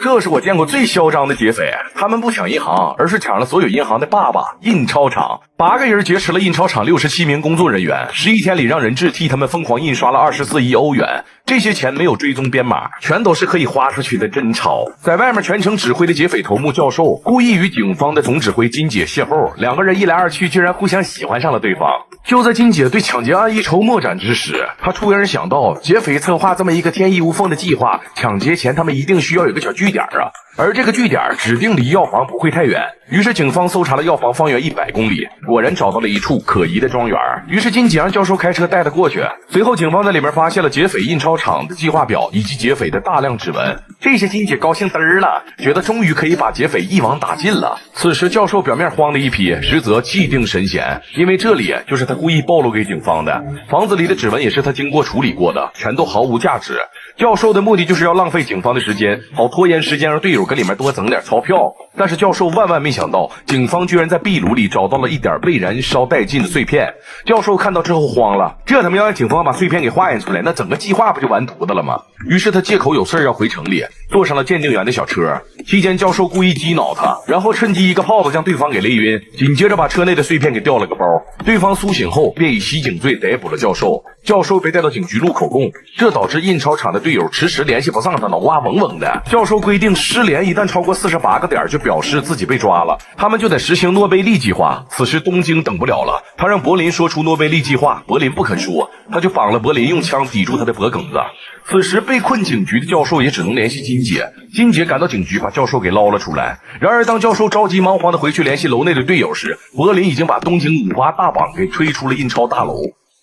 这是我见过最嚣张的劫匪，他们不抢银行，而是抢了所有银行的爸爸——印钞厂。8个人劫持了印钞厂67名工作人员，11天里让人质替他们疯狂印刷了24亿欧元。这些钱没有追踪编码，全都是可以花出去的真钞。在外面全程指挥的劫匪头目教授，故意与警方的总指挥金姐邂逅，2个人一来二去，竟然互相喜欢上了对方。就在金姐对抢劫案一筹莫展之时，她突然想到，劫匪策划这么一个天衣无缝的计划，抢劫前他们一定需要有个小据点啊。而这个据点指定离药房不会太远，于是警方搜查了药房方圆100公里，果然找到了一处可疑的庄园。于是金姐让教授开车带他过去。随后警方在里面发现了劫匪印钞厂的计划表以及劫匪的大量指纹。这些金姐高兴嘚儿了，觉得终于可以把劫匪一网打尽了。此时教授表面慌的一批，实则气定神闲，因为这里就是他故意暴露给警方的。房子里的指纹也是他经过处理过的，全都毫无价值。教授的目的就是要浪费警方的时间，好拖延时间，让队友跟里面多整点钞票。但是教授万万没想到，警方居然在壁炉里找到了一点被燃烧殆尽的碎片。教授看到之后慌了，这他妈要让警方把碎片给化验出来，那整个计划不就完犊子了吗？于是他借口有事要回城里，坐上了鉴定员的小车。期间教授故意激恼他，然后趁机一个炮子将对方给勒晕，紧接着把车内的碎片给掉了个包。对方苏醒后便以袭警罪逮捕了教授。教授被带到警局录口供，这导致印钞厂的队友迟迟联系不上他，脑瓜嗡嗡的。教授规定失联一旦超过48个点就表示自己被抓了，他们就得实行诺贝利计划。此时东京等不了了，他让柏林说出诺贝利计划，柏林不肯说，他就绑了柏林，用枪抵住他的脖梗子。此时被困警局的教授也只能联系金姐，金姐赶到警局把教授给捞了出来。然而当教授着急忙慌的回去联系楼内的队友时，柏林已经把东京5花大绑给推出了印钞大楼。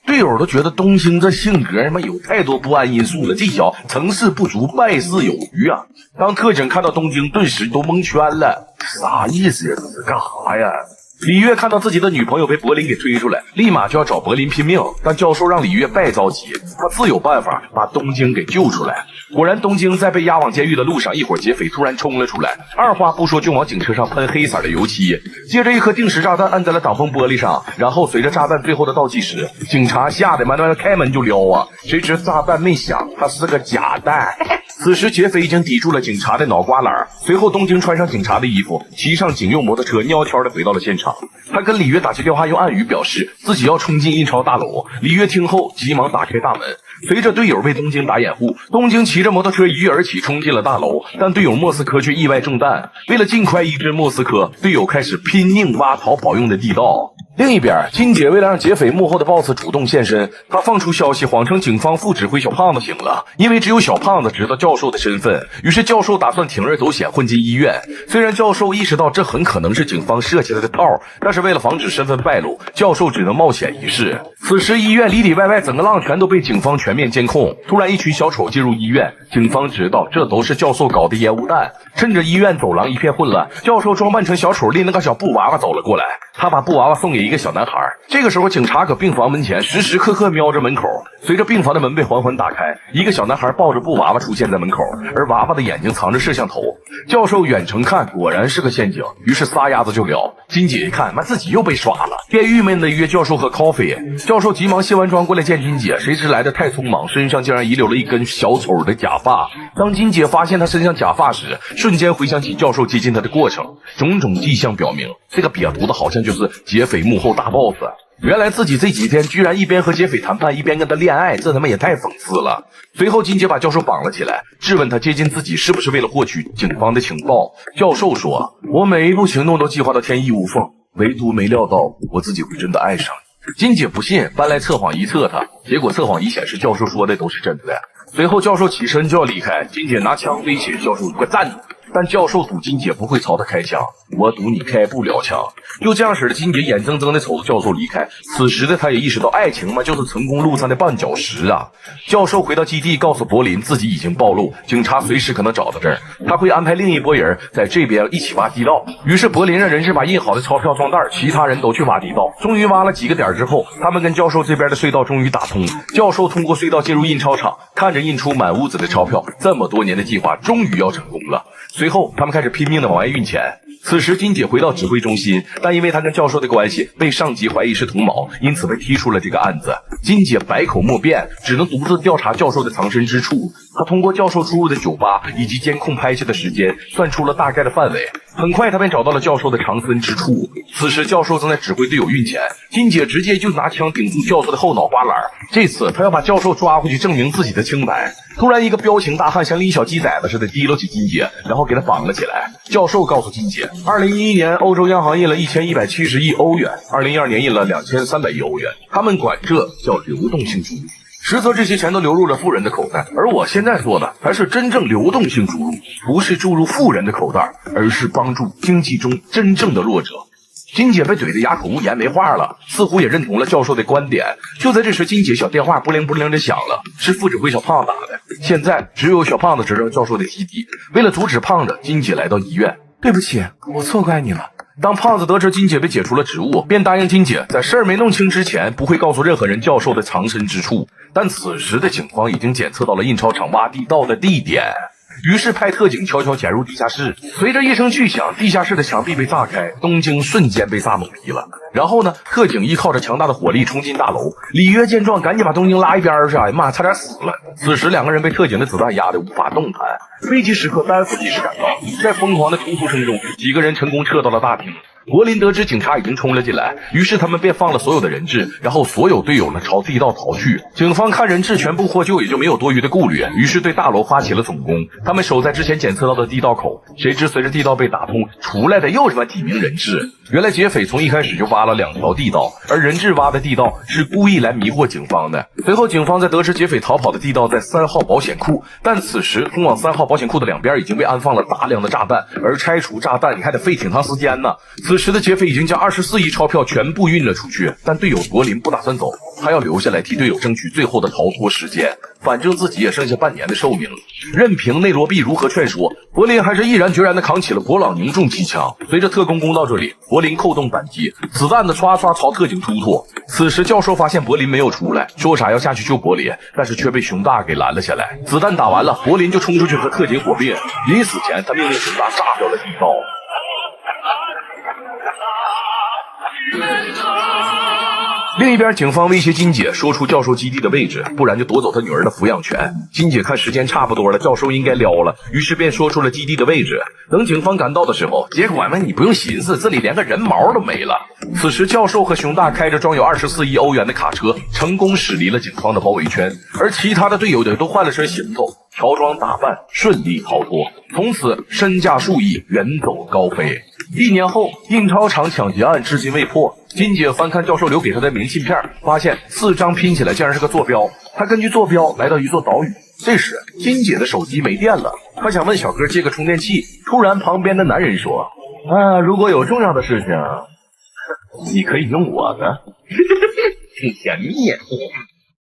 队友都觉得东京这性格有太多不安因素了，这小成事不足败事有余啊。当特警看到东京顿时都蒙圈了，啥意思呀？这是干啥呀？李月看到自己的女朋友被柏林给推出来，立马就要找柏林拼命，但教授让李月别着急，他自有办法把东京给救出来。果然东京在被押往监狱的路上，一伙劫匪突然冲了出来，二话不说就往警车上喷黑色的油漆，接着一颗定时炸弹按在了挡风玻璃上，然后随着炸弹最后的倒计时，警察吓得慢慢开门就撩啊，谁知炸弹没响，它是个假弹。此时劫匪已经抵住了警察的脑瓜篮，随后东京穿上警察的衣服，骑上警用摩托车，蔫悄的回到了现场。他跟李月打起电话，用暗语表示自己要冲进印钞大楼。李月听后急忙打开大门，随着队友为东京打掩护，东京骑着摩托车一跃而起冲进了大楼，但队友莫斯科却意外中弹。为了尽快医治莫斯科，队友开始拼命挖逃跑用的地道。另一边，金姐为了让劫匪幕后的 boss 主动现身，她放出消息谎称警方副指挥小胖子醒了，因为只有小胖子知道教授的身份，于是教授打算铤而走险混进医院。虽然教授意识到这很可能是警方设下来的套，但是为了防止身份败露，教授只能冒险一试。此时医院里里外外整个浪全都被警方全面监控，突然一群小丑进入医院，警方知道这都是教授搞的烟雾弹。趁着医院走廊一片混乱，教授装扮成小丑拎了个小布娃娃走了过来，他把布娃娃送给一个小男孩。这个时候警察搁病房门前时时刻刻瞄着门口，随着病房的门被缓缓打开，一个小男孩抱着布娃娃出现在门口，而娃娃的眼睛藏着摄像头。教授远程看果然是个陷阱，于是撒丫子就撩。金姐一看自己又被耍了，便郁闷的约教授喝 coffee。 教授急忙卸完妆过来见金姐，谁知来的太匆忙，身上竟然遗留了一根小丑的假发。当金姐发现他身上假发时，瞬间回想起教授接近他的过程，种种迹象表明这个瘪犊子好像就是劫匪幕后大 boss。 原来自己这几天居然一边和劫匪谈判一边跟他恋爱，这他妈也太讽刺了。随后金姐把教授绑了起来，质问他接近自己是不是为了获取警方的情报。教授说，我每一步行动都计划到天衣无缝，唯独没料到我自己会真的爱上你。金姐不信，搬来测谎仪测他，结果测谎仪显示教授说的都是真的。随后教授起身就要离开，金姐拿枪威胁教授给我站住，但教授赌金姐不会朝他开枪，我赌你开不了枪。就这样使得金姐眼睁睁地瞅着教授离开。此时的他也意识到爱情嘛，就是成功路上的绊脚石啊。教授回到基地告诉柏林自己已经暴露，警察随时可能找到这儿，他会安排另一拨人在这边一起挖地道。于是柏林让人质把印好的钞票装袋，其他人都去挖地道。终于挖了几个点之后，他们跟教授这边的隧道终于打通，教授通过隧道进入印钞厂，看着印出满屋子的钞票，这么多年的计划终于要成功了。随后他们开始拼命的往外运钱。此时金姐回到指挥中心，但因为她跟教授的关系被上级怀疑是同谋，因此被踢出了这个案子。金姐百口莫辩，只能独自调查教授的藏身之处。她通过教授出入的酒吧以及监控拍摄的时间，算出了大概的范围。很快她便找到了教授的藏身之处。此时教授正在指挥队友运钱，金姐直接就拿枪顶住教授的后脑瓜篮。这次她要把教授抓回去证明自己的清白。突然一个彪形大汉像一小鸡崽子似的提溜起金姐，然后给她绑了起来。教授告诉金姐，2011年欧洲央行印了1170亿欧元，2012年印了2300亿欧元，他们管这叫流动性注入。实则这些钱都流入了富人的口袋，而我现在做的才是真正流动性注入，不是注入富人的口袋，而是帮助经济中真正的弱者。金姐被怼得哑口无言，没话了，似乎也认同了教授的观点。就在这时，金姐小电话不灵不灵的响了，是副指挥小胖打的。现在只有小胖子知道教授的基地，为了阻止胖子，金姐来到医院。对不起，我错怪你了。当胖子得知金姐被解除了职务，便答应金姐在事儿没弄清之前不会告诉任何人教授的藏身之处。但此时的警方已经检测到了印钞厂挖地道的地点，于是派特警悄悄潜入地下室。随着一声巨响，地下室的墙壁被炸开，东京瞬间被炸懵逼了。然后呢，特警依靠着强大的火力冲进大楼。里约见状，赶紧把东京拉一边去，哎呀妈，差点死了。此时两个人被特警的子弹压得无法动弹，危急时刻担负即视感到，在疯狂的冲突声中，几个人成功撤到了大厅。柏林得知警察已经冲了进来，于是他们便放了所有的人质，然后所有队友呢朝地道逃去。警方看人质全部获救，也就没有多余的顾虑，于是对大楼发起了总攻。他们守在之前检测到的地道口，谁知随着地道被打通，出来的又是几名人质。原来劫匪从一开始就挖了2条地道，而人质挖的地道是故意来迷惑警方的。随后警方在得知劫匪逃跑的地道在3号保险库，但此时通往3号保险库的两边已经被安放了大量的炸弹，而拆除炸弹你还得费挺长时间呢。此时的劫匪已经将24亿钞票全部运了出去，但队友柏林不打算走，他要留下来替队友争取最后的逃脱时间，反正自己也剩下半年的寿命了。任凭内罗毕如何劝说，柏林还是毅然决然地扛起了勃朗宁重机枪。随着特工攻到这里，柏林扣动扳机，子弹的唰唰朝特警突突。此时教授发现柏林没有出来，说啥要下去救柏林，但是却被熊大给拦了下来。子弹打完了，柏林就冲出去和特警火并，临死前他命令熊大炸掉了地道。另一边，警方威胁金姐说出教授基地的位置，不然就夺走他女儿的抚养权。金姐看时间差不多了，教授应该撩了，于是便说出了基地的位置。等警方赶到的时候，结果你不用寻思，这里连个人毛都没了。此时教授和熊大开着装有24亿欧元的卡车，成功驶离了警方的包围圈，而其他的队友也都换了身行头，乔装打扮，顺利逃脱，从此身价数亿，远走高飞。1年后，印钞厂抢劫案至今未破。金姐翻看教授留给她的明信片，发现4张拼起来竟然是个坐标。她根据坐标来到一座岛屿。这时，金姐的手机没电了，她想问小哥借个充电器。突然，旁边的男人说：“如果有重要的事情，你可以用我的。”挺甜蜜。